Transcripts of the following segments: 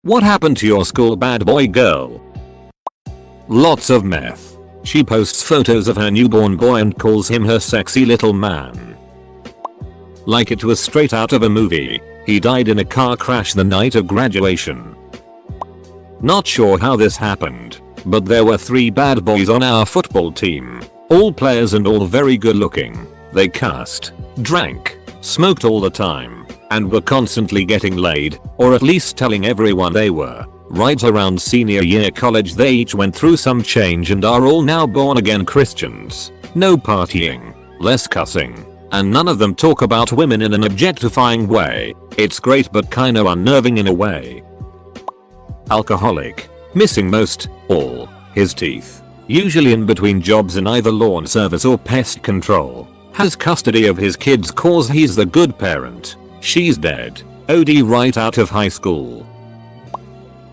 What happened to your school bad boy girl? Lots of meth. She posts photos of her newborn boy and calls him her sexy little man. Like it was straight out of a movie. He died in a car crash the night of graduation. Not sure how this happened, but there were 3 bad boys on our football team. All players and all very good looking. They cussed, drank, smoked all the time, and were constantly getting laid, or at least telling everyone they were. Right around senior year college they each went through some change and are all now born again Christians. No partying, less cussing, and none of them talk about women in an objectifying way. It's great but kinda unnerving in a way. Alcoholic, missing most, all, his teeth. Usually in between jobs in either lawn service or pest control. Has custody of his kids cause he's the good parent. She's dead. OD right out of high school.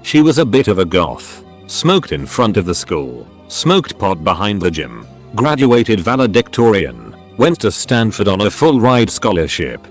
She was a bit of a goth. Smoked in front of the school. Smoked pot behind the gym. Graduated valedictorian. Went to Stanford on a full ride scholarship.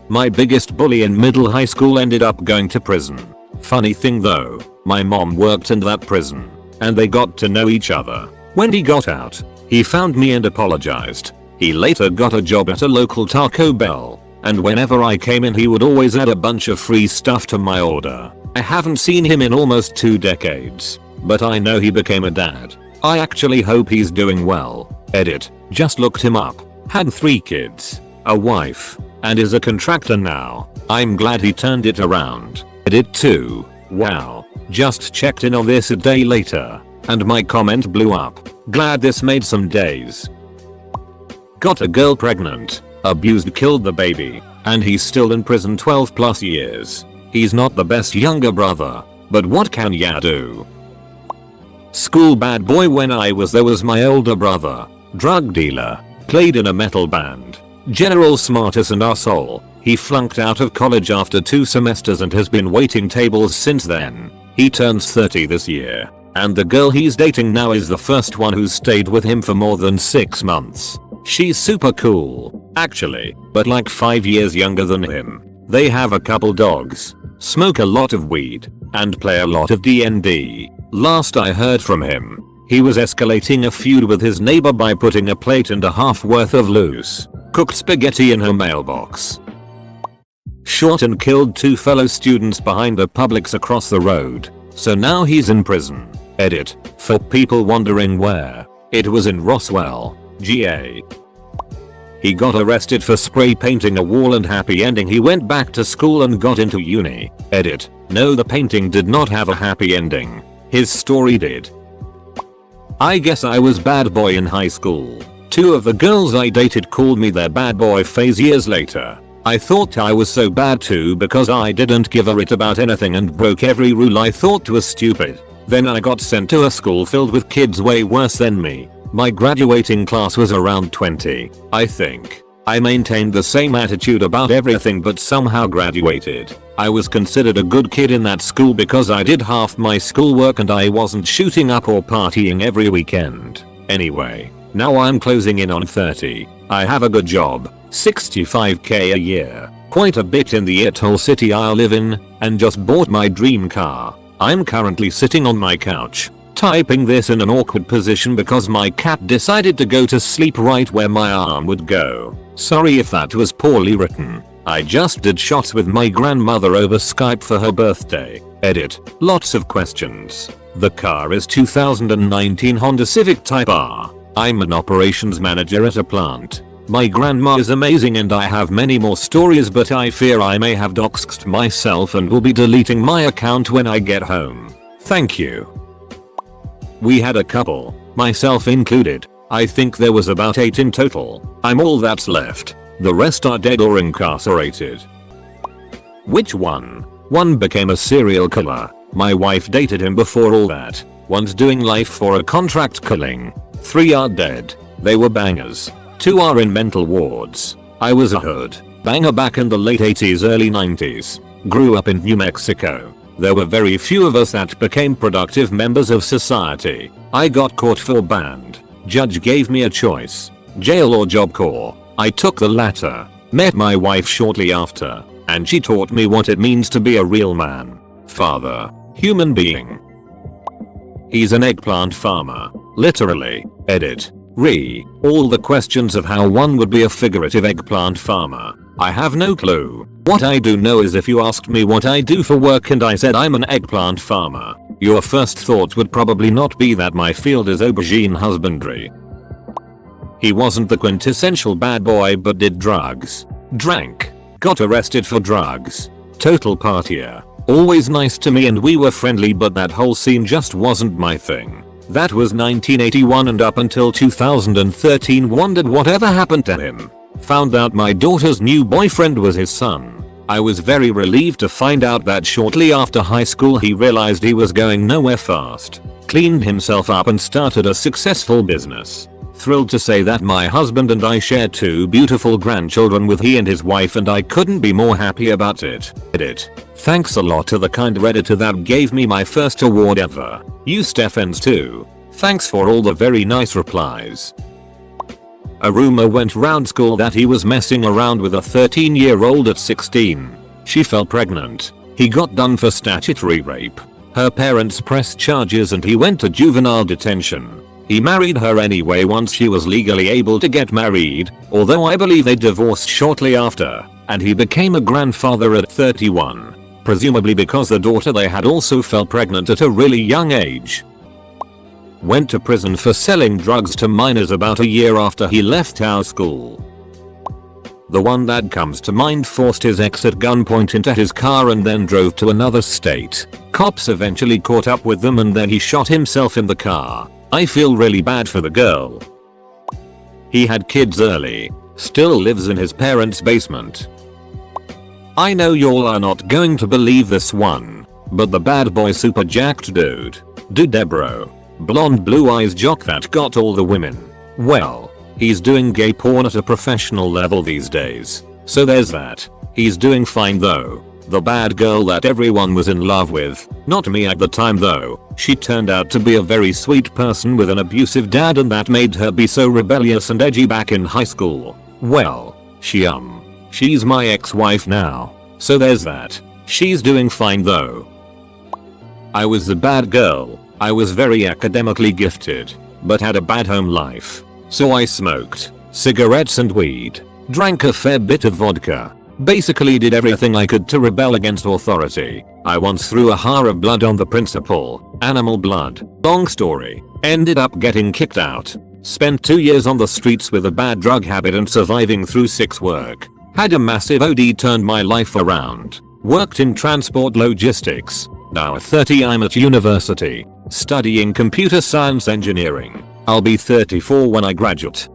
My biggest bully in middle high school ended up going to prison. Funny thing though, my mom worked in that prison, and they got to know each other. When he got out, he found me and apologized. He later got a job at a local Taco Bell, and whenever I came in he would always add a bunch of free stuff to my order. I haven't seen him in almost 2 decades, but I know he became a dad. I actually hope he's doing well. Edit. Just looked him up. Had 3 kids, a wife, and is a contractor now. I'm glad he turned it around. Edit 2. Wow. Just checked in on this a day later, and my comment blew up. Glad this made some days. Got a girl pregnant, abused, killed the baby, and he's still in prison 12 plus years. He's not the best younger brother, but what can ya do? School bad boy. When I was there was my older brother, drug dealer, played in a metal band, general smartass and arsehole. He flunked out of college after 2 semesters and has been waiting tables since then. He turns 30 this year, and the girl he's dating now is the first one who's stayed with him for more than 6 months. She's super cool, actually, but like 5 years younger than him. They have a couple dogs, smoke a lot of weed, and play a lot of D&D. Last I heard from him, he was escalating a feud with his neighbor by putting a plate and a half worth of loose, cooked spaghetti in her mailbox. Shot and killed 2 fellow students behind a Publix across the road, so now he's in prison. Edit. For people wondering where, it was in Roswell, GA. He got arrested for spray painting a wall and happy ending. He went back to school and got into uni. Edit. No, the painting did not have a happy ending. His story did. I guess I was bad boy in high school. 2 of the girls I dated called me their bad boy phase years later. I thought I was so bad too because I didn't give a shit about anything and broke every rule I thought was stupid. Then I got sent to a school filled with kids way worse than me. My graduating class was around 20, I think. I maintained the same attitude about everything but somehow graduated. I was considered a good kid in that school because I did half my schoolwork and I wasn't shooting up or partying every weekend. Anyway, now I'm closing in on 30. I have a good job, $65k a year, quite a bit in the atoll city I live in, and just bought my dream car. I'm currently sitting on my couch, typing this in an awkward position because my cat decided to go to sleep right where my arm would go. Sorry if that was poorly written. I just did shots with my grandmother over Skype for her birthday. Edit. Lots of questions. The car is 2019 Honda Civic Type R. I'm an operations manager at a plant. My grandma is amazing and I have many more stories, but I fear I may have doxed myself and will be deleting my account when I get home. Thank you. We had a couple, myself included. I think there was about 8 in total. I'm all that's left. The rest are dead or incarcerated. Which one? One became a serial killer. My wife dated him before all that. One's doing life for a contract killing. 3 are dead. They were bangers. 2 are in mental wards. I was a hood banger back in the late 80s early 90s. Grew up in New Mexico. There were very few of us that became productive members of society. I got caught for banned. Judge gave me a choice, jail or Job Corps. I took the latter. Met my wife shortly after, and she taught me what it means to be a real man. Father. Human being. He's an eggplant farmer. Literally. Edit. All the questions of how one would be a figurative eggplant farmer. I have no clue. What I do know is if you asked me what I do for work and I said I'm an eggplant farmer, your first thought would probably not be that my field is aubergine husbandry. He wasn't the quintessential bad boy but did drugs. Drank. Got arrested for drugs. Total partier. Always nice to me and we were friendly but that whole scene just wasn't my thing. That was 1981 and up until 2013 wondered whatever happened to him. Found out my daughter's new boyfriend was his son. I was very relieved to find out that shortly after high school he realized he was going nowhere fast. Cleaned himself up and started a successful business. Thrilled to say that my husband and I share 2 beautiful grandchildren with he and his wife and I couldn't be more happy about it. Thanks a lot to the kind redditor that gave me my first award ever. You Stephens too. Thanks for all the very nice replies. A rumor went round school that he was messing around with a 13-year-old at 16. She fell pregnant. He got done for statutory rape. Her parents pressed charges and he went to juvenile detention. He married her anyway once she was legally able to get married, although I believe they divorced shortly after, and he became a grandfather at 31. Presumably because the daughter they had also fell pregnant at a really young age. Went to prison for selling drugs to minors about a year after he left our school. The one that comes to mind forced his ex at gunpoint into his car and then drove to another state. Cops eventually caught up with them and then he shot himself in the car. I feel really bad for the girl. He had kids early. Still lives in his parents' basement. I know y'all are not going to believe this one, but the bad boy super jacked dude. Debro. Blonde blue eyes jock that got all the women. Well, he's doing gay porn at a professional level these days. So there's that. He's doing fine though. The bad girl that everyone was in love with, not me at the time though, she turned out to be a very sweet person with an abusive dad and that made her be so rebellious and edgy back in high school. Well, she's my ex-wife now. So there's that. She's doing fine though. I was the bad girl. I was very academically gifted, but had a bad home life. So I smoked cigarettes and weed, drank a fair bit of vodka. Basically did everything I could to rebel against authority. I once threw a jar of blood on the principal. Animal blood. Long story. Ended up getting kicked out. Spent 2 years on the streets with a bad drug habit and surviving through 6 work. Had a massive OD, turned my life around. Worked in transport logistics. Now at 30 I'm at university. Studying computer science engineering. I'll be 34 when I graduate.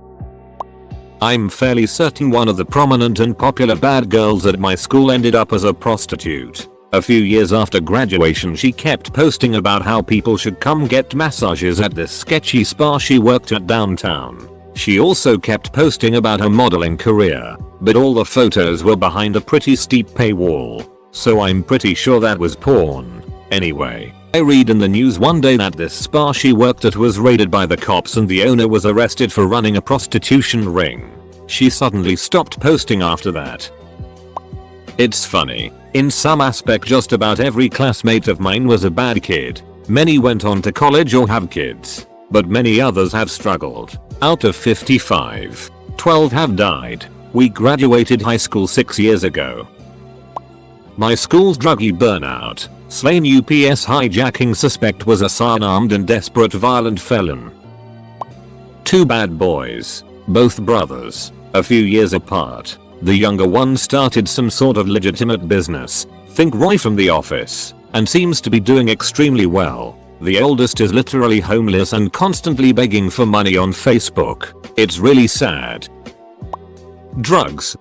I'm fairly certain one of the prominent and popular bad girls at my school ended up as a prostitute. A few years after graduation she kept posting about how people should come get massages at this sketchy spa she worked at downtown. She also kept posting about her modeling career, but all the photos were behind a pretty steep paywall. So I'm pretty sure that was porn. Anyway, I read in the news one day that this spa she worked at was raided by the cops and the owner was arrested for running a prostitution ring. She suddenly stopped posting after that. It's funny. In some aspect just about every classmate of mine was a bad kid. Many went on to college or have kids, but many others have struggled. Out of 55, 12 have died. We graduated high school 6 years ago. My school's druggy burnout. Slain UPS hijacking suspect was a armed and desperate violent felon. 2 bad boys, both brothers, a few years apart. The younger one started some sort of legitimate business, think Roy from The Office, and seems to be doing extremely well. The oldest is literally homeless and constantly begging for money on Facebook. It's really sad. Drugs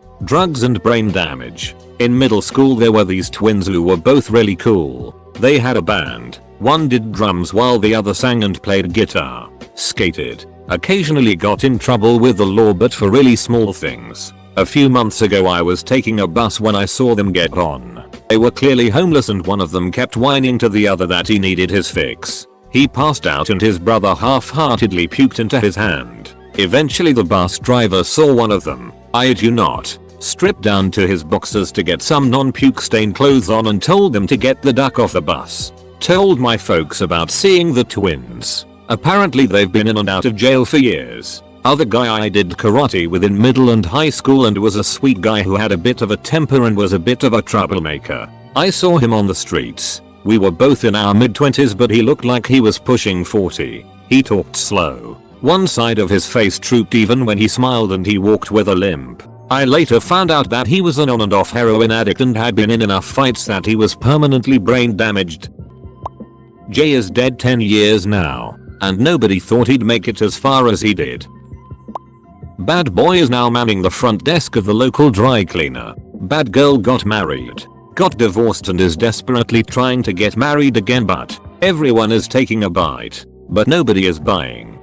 and brain damage. In middle school there were these twins who were both really cool. They had a band. One did drums while the other sang and played guitar. Skated. Occasionally got in trouble with the law but for really small things. A few months ago I was taking a bus when I saw them get on. They were clearly homeless and one of them kept whining to the other that he needed his fix. He passed out and his brother half-heartedly puked into his hand. Eventually the bus driver saw one of them. I kid you not. stripped down to his boxers to get some non-puke stained clothes on and told them to get the duck off the bus. Told my folks about seeing the twins. Apparently they've been in and out of jail for years. Other guy I did karate with in middle and high school and was a sweet guy who had a bit of a temper and was a bit of a troublemaker. I saw him on the streets. We were both in our mid-20s but he looked like he was pushing 40. He talked slow. One side of his face drooped even when he smiled and he walked with a limp. I later found out that he was an on and off heroin addict and had been in enough fights that he was permanently brain damaged. Jay is dead 10 years now, and nobody thought he'd make it as far as he did. Bad boy is now manning the front desk of the local dry cleaner. Bad girl got married, got divorced and is desperately trying to get married again but everyone is taking a bite, but nobody is buying.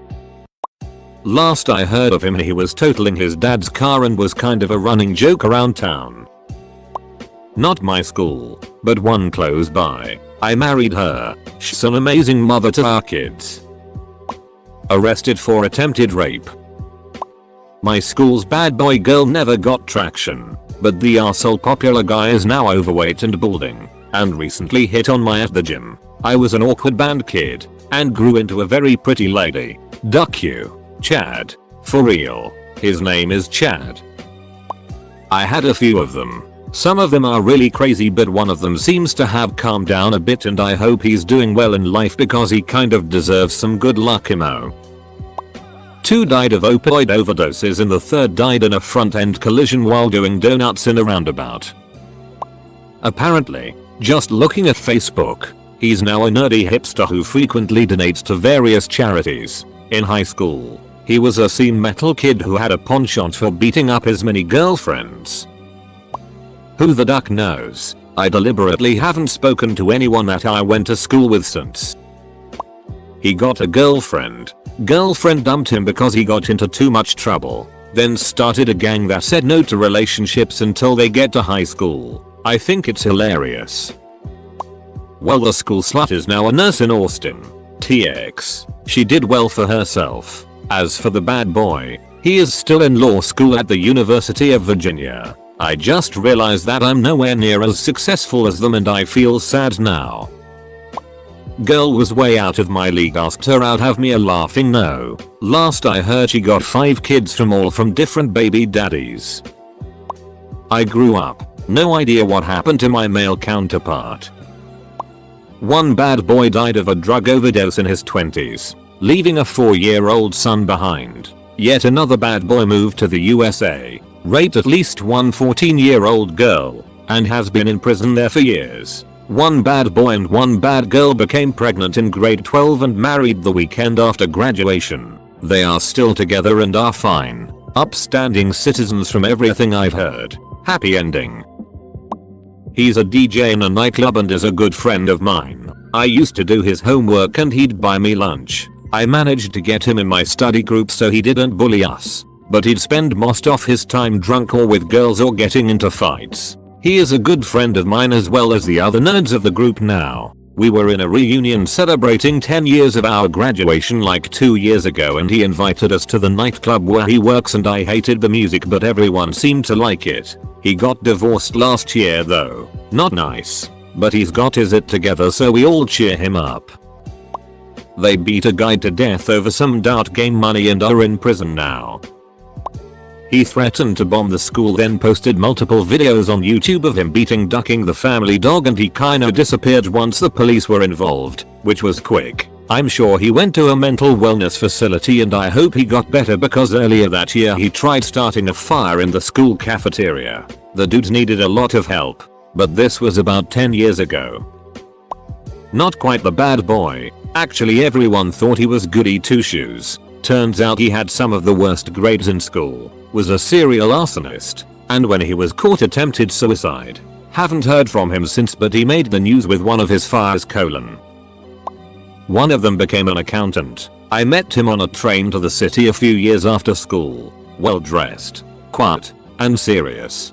Last I heard of him he was totaling his dad's car and was kind of a running joke around town. Not my school, but one close by. I married her. She's an amazing mother to our kids. Arrested for attempted rape. My school's bad boy girl never got traction, but the arsehole popular guy is now overweight and balding, and recently hit on my at the gym. I was an awkward band kid, and grew into a very pretty lady. Duck you. Chad. For real. His name is Chad. I had a few of them. Some of them are really crazy but one of them seems to have calmed down a bit and I hope he's doing well in life because he kind of deserves some good luck emo. 2 died of opioid overdoses and the third died in a front-end collision while doing donuts in a roundabout. Apparently, just looking at Facebook, he's now a nerdy hipster who frequently donates to various charities. In high school, he was a scene metal kid who had a penchant for beating up his many girlfriends. Who the duck knows? I deliberately haven't spoken to anyone that I went to school with since. He got a girlfriend. Girlfriend dumped him because he got into too much trouble. Then started a gang that said no to relationships until they get to high school. I think it's hilarious. Well, the school slut is now a nurse in Austin. TX. She did well for herself. As for the bad boy, he is still in law school at the University of Virginia. I just realized that I'm nowhere near as successful as them and I feel sad now. Girl was way out of my league, asked her out, have me a laughing no. Last I heard she got 5 kids from different baby daddies. I grew up, no idea what happened to my male counterpart. One bad boy died of a drug overdose in his 20s, leaving a 4-year-old son behind. Yet another bad boy moved to the USA, raped at least one 14-year-old girl, and has been in prison there for years. One bad boy and one bad girl became pregnant in grade 12 and married the weekend after graduation. They are still together and are fine, upstanding citizens from everything I've heard. Happy ending. He's a DJ in a nightclub and is a good friend of mine. I used to do his homework and he'd buy me lunch. I managed to get him in my study group so he didn't bully us, but he'd spend most of his time drunk or with girls or getting into fights. He is a good friend of mine as well as the other nerds of the group now. We were in a reunion celebrating 10 years of our graduation like 2 years ago and he invited us to the nightclub where he works and I hated the music but everyone seemed to like it. He got divorced last year though. Not nice. But he's got his it together so we all cheer him up. They beat a guy to death over some dart game money and are in prison now. He threatened to bomb the school, then posted multiple videos on YouTube of him ducking the family dog, and he kinda disappeared once the police were involved, which was quick. I'm sure he went to a mental wellness facility and I hope he got better because earlier that year he tried starting a fire in the school cafeteria. The dude needed a lot of help, but this was about 10 years ago. Not quite the bad boy. Actually everyone thought he was goody two shoes. Turns out he had some of the worst grades in school, was a serial arsonist, and when he was caught attempted suicide. Haven't heard from him since, but he made the news with one of his fires. One of them became an accountant. I met him on a train to the city a few years after school. Well dressed, quiet, and serious.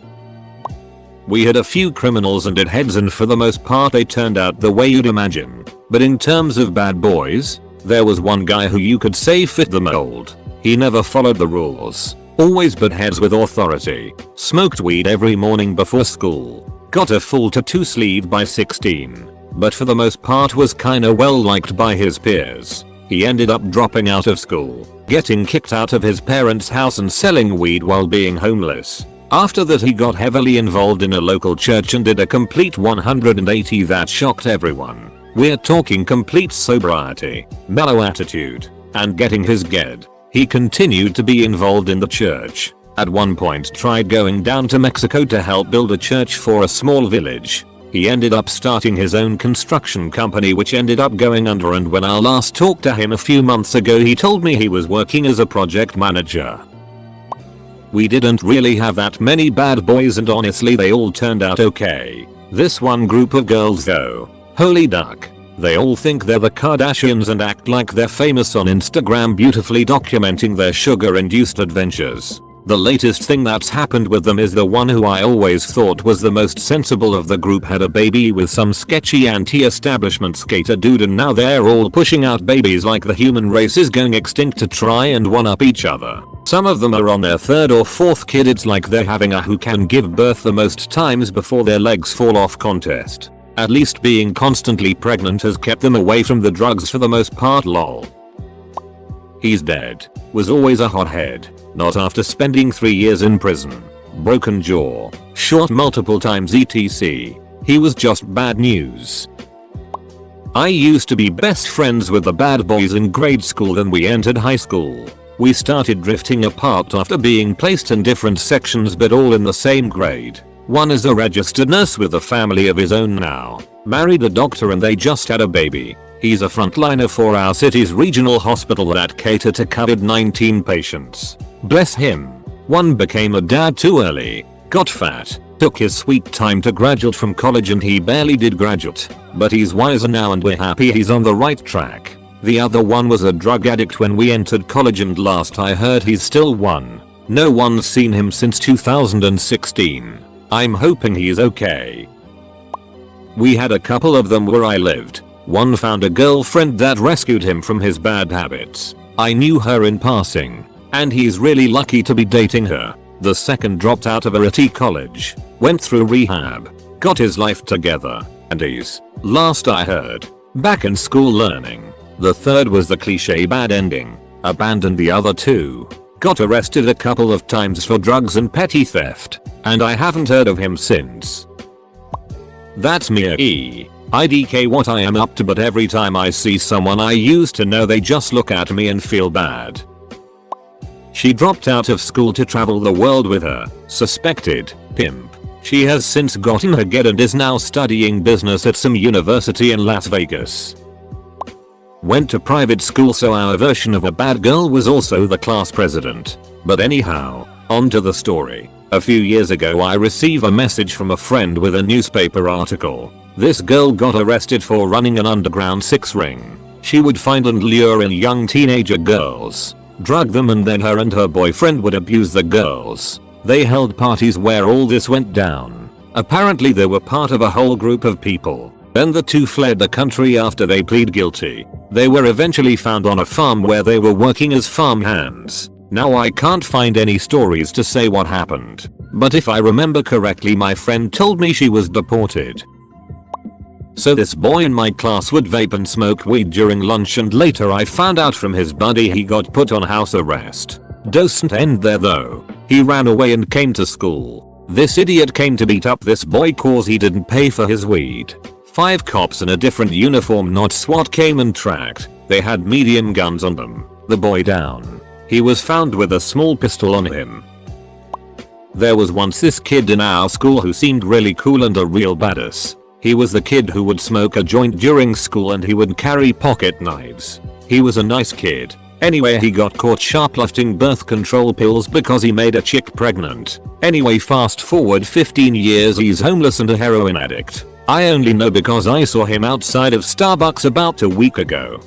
We had a few criminals and did heads and for the most part they turned out the way you'd imagine. But in terms of bad boys, there was one guy who you could say fit the mold. He never followed the rules. always butt heads with authority, smoked weed every morning before school, got a full tattoo sleeve by 16, but for the most part was kinda well liked by his peers. He ended up dropping out of school, getting kicked out of his parents' house and selling weed while being homeless. After that he got heavily involved in a local church and did a complete 180 that shocked everyone. We're talking complete sobriety, mellow attitude, and getting his ged. He continued to be involved in the church. At one point tried going down to Mexico to help build a church for a small village. He ended up starting his own construction company which ended up going under, and when I last talked to him a few months ago he told me he was working as a project manager. We didn't really have that many bad boys and honestly they all turned out okay. This one group of girls though, holy duck. They all think they're the Kardashians and act like they're famous on Instagram, beautifully documenting their sugar-induced adventures. The latest thing that's happened with them is the one who I always thought was the most sensible of the group had a baby with some sketchy anti-establishment skater dude, and now they're all pushing out babies like the human race is going extinct to try and one-up each other. Some of them are on their 3rd or 4th kid. It's like they're having a who can give birth the most times before their legs fall off contest. At least being constantly pregnant has kept them away from the drugs for the most part, lol. He's dead. Was always a hothead. Not after spending 3 years in prison. Broken jaw. Shot multiple times etc. He was just bad news. I used to be best friends with the bad boys in grade school. Then we entered high school. We started drifting apart after being placed in different sections but all in the same grade. One is a registered nurse with a family of his own now. Married a doctor and they just had a baby. He's a frontliner for our city's regional hospital that cater to COVID-19 patients. Bless him. One became a dad too early. Got fat. Took his sweet time to graduate from college and he barely did graduate. But he's wiser now and we're happy he's on the right track. The other one was a drug addict when we entered college and last I heard he's still one. No one's seen him since 2016. I'm hoping he's okay. We had a couple of them where I lived. One found a girlfriend that rescued him from his bad habits. I knew her in passing. And he's really lucky to be dating her. The second dropped out of RedditJar college. Went through rehab. Got his life together. And he's, last I heard, back in school learning. The third was the cliche bad ending. Abandoned the other two. Got arrested a couple of times for drugs and petty theft. And I haven't heard of him since. That's me. IDK what I am up to, but every time I see someone I used to know they just look at me and feel bad. She dropped out of school to travel the world with her suspected pimp. She has since gotten her get and is now studying business at some university in Las Vegas. Went to private school, so our version of a bad girl was also the class president. But anyhow, on to the story. A few years ago I received a message from a friend with a newspaper article. This girl got arrested for running an underground 6-ring. She would find and lure in young teenager girls, drug them, and then her and her boyfriend would abuse the girls. They held parties where all this went down. Apparently they were part of a whole group of people. Then the two fled the country after they plead guilty. They were eventually found on a farm where they were working as farm hands. Now I can't find any stories to say what happened. But if I remember correctly, my friend told me she was deported. So this boy in my class would vape and smoke weed during lunch, and later I found out from his buddy he got put on house arrest. Doesn't end there though. He ran away and came to school. This idiot came to beat up this boy cause he didn't pay for his weed. 5 cops in a different uniform, not SWAT, came and tracked. They had medium guns on them. The boy down. He was found with a small pistol on him. There was once this kid in our school who seemed really cool and a real badass. He was the kid who would smoke a joint during school and he would carry pocket knives. He was a nice kid. Anyway, he got caught shoplifting birth control pills because he made a chick pregnant. Anyway, fast forward 15 years, he's homeless and a heroin addict. I only know because I saw him outside of Starbucks about a week ago.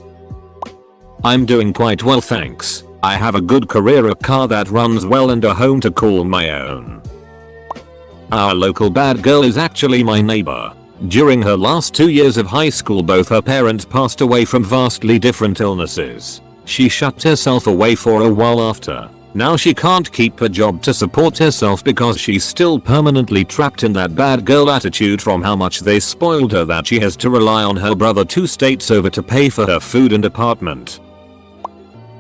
I'm doing quite well, thanks. I have a good career, a car that runs well, and a home to call my own. Our local bad girl is actually my neighbor. During her last 2 years of high school, both her parents passed away from vastly different illnesses. She shut herself away for a while after. Now she can't keep a job to support herself because she's still permanently trapped in that bad girl attitude from how much they spoiled her that she has to rely on her brother 2 states over to pay for her food and apartment.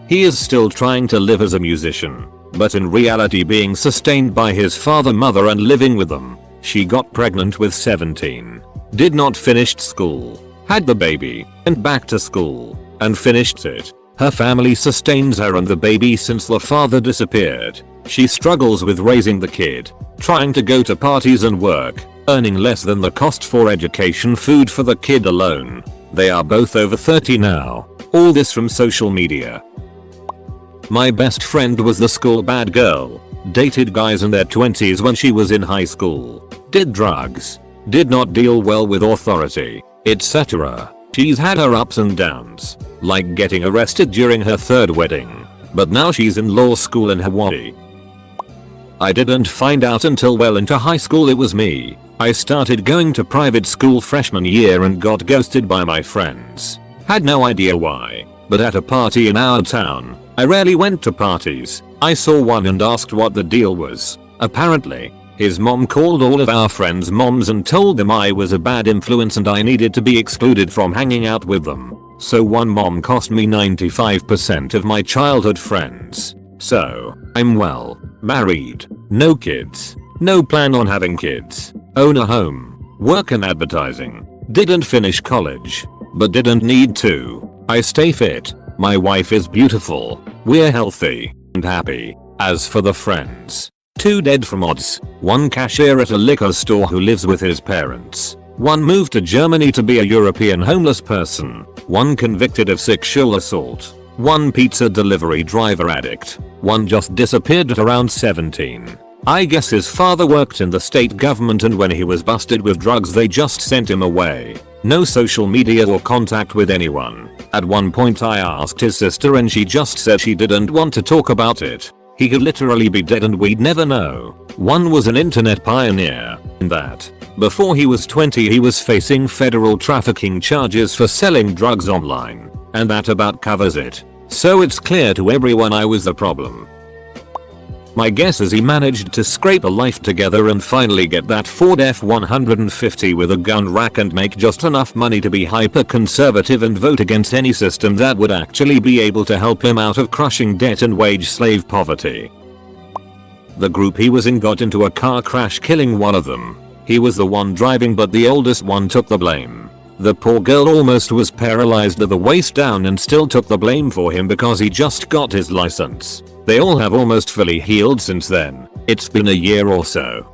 He is still trying to live as a musician, but in reality being sustained by his father, mother and living with them. She got pregnant with 17, did not finish school, had the baby, went back to school, and finished it. Her family sustains her and the baby since the father disappeared. She struggles with raising the kid, trying to go to parties and work, earning less than the cost for education food for the kid alone. They are both over 30 now. All this from social media. My best friend was the school bad girl. Dated guys in their 20s when she was in high school. Did drugs. Did not deal well with authority, etc. She's had her ups and downs, like getting arrested during her 3rd wedding. But now she's in law school in Hawaii. I didn't find out until well into high school it was me. I started going to private school freshman year and got ghosted by my friends. Had no idea why, but at a party in our town, I rarely went to parties. I saw one and asked what the deal was. Apparently, his mom called all of our friends' moms and told them I was a bad influence and I needed to be excluded from hanging out with them. So one mom cost me 95% of my childhood friends. So, I'm well, married, no kids, no plan on having kids, own a home, work in advertising, didn't finish college, but didn't need to. I stay fit, my wife is beautiful, we're healthy and happy. As for the friends, 2 dead from odds, 1 cashier at a liquor store who lives with his parents, 1 moved to Germany to be a European homeless person, 1 convicted of sexual assault, 1 pizza delivery driver addict, 1 just disappeared at around 17. I guess his father worked in the state government and when he was busted with drugs they just sent him away. No social media or contact with anyone. At one point I asked his sister and she just said she didn't want to talk about it. He could literally be dead and we'd never know. 1 was an internet pioneer, in that, before he was 20 he was facing federal trafficking charges for selling drugs online, and that about covers it. So it's clear to everyone I was the problem. My guess is he managed to scrape a life together and finally get that Ford F-150 with a gun rack and make just enough money to be hyper conservative and vote against any system that would actually be able to help him out of crushing debt and wage slave poverty. The group he was in got into a car crash killing one of them. He was the one driving but the oldest one took the blame. The poor girl almost was paralyzed at the waist down and still took the blame for him because he just got his license. They all have almost fully healed since then. It's been a year or so.